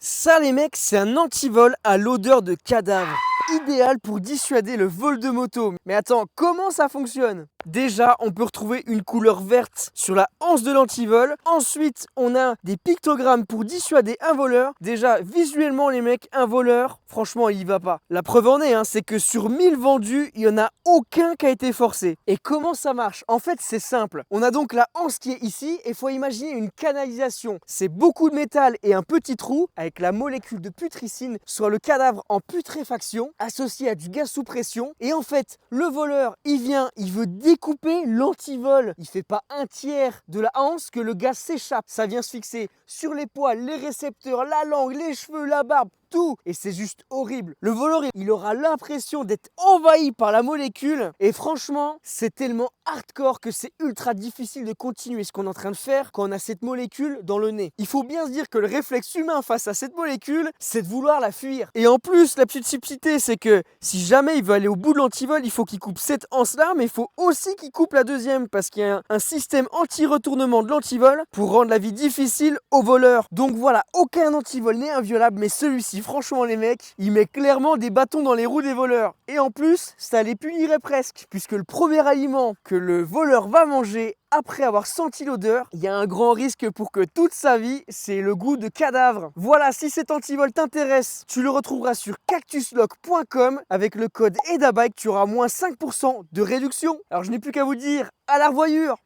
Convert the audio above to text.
Ça les mecs, c'est un antivol à l'odeur de cadavre. Idéal pour dissuader le vol de moto. Mais attends, comment ça fonctionne? Déjà, on peut retrouver une couleur verte sur la anse de l'antivol. Ensuite, on a des pictogrammes pour dissuader un voleur. Déjà, visuellement les mecs, un voleur, franchement, il y va pas. La preuve en est, c'est que sur 1000 vendus, il y en a aucun qui a été forcé. Et comment ça marche? En fait, c'est simple. On a donc la anse qui est ici et il faut imaginer une canalisation. C'est beaucoup de métal et un petit trou avec la molécule de putricine, soit le cadavre en putréfaction, associé à du gaz sous pression. Et en fait, le voleur, il vient, il veut découper l'antivol. Il fait pas un tiers de la anse que le gaz s'échappe. Ça vient se fixer sur les poils, les récepteurs, la langue, les cheveux, la barbe, tout. Et c'est juste horrible. Le voleur, il aura l'impression d'être envahi par la molécule. Et franchement, c'est tellement hardcore que c'est ultra difficile de continuer ce qu'on est en train de faire quand on a cette molécule dans le nez. Il faut bien se dire que le réflexe humain face à cette molécule, c'est de vouloir la fuir. Et en plus, la petite subtilité, c'est que si jamais il veut aller au bout de l'antivol, il faut qu'il coupe cette anse-là, mais il faut aussi qu'il coupe la deuxième parce qu'il y a un système anti-retournement de l'antivol pour rendre la vie difficile au voleur. Donc voilà, aucun antivol n'est inviolable, mais celui-ci, franchement les mecs, il met clairement des bâtons dans les roues des voleurs. Et en plus, ça les punirait presque, puisque le premier aliment que le voleur va manger après avoir senti l'odeur, il y a un grand risque pour que toute sa vie, c'est le goût de cadavre. Voilà, si cet antivol t'intéresse, tu le retrouveras sur cactuslock.com avec le code EDABIKE, tu auras moins 5% de réduction. Alors je n'ai plus qu'à vous dire, à la revoyure!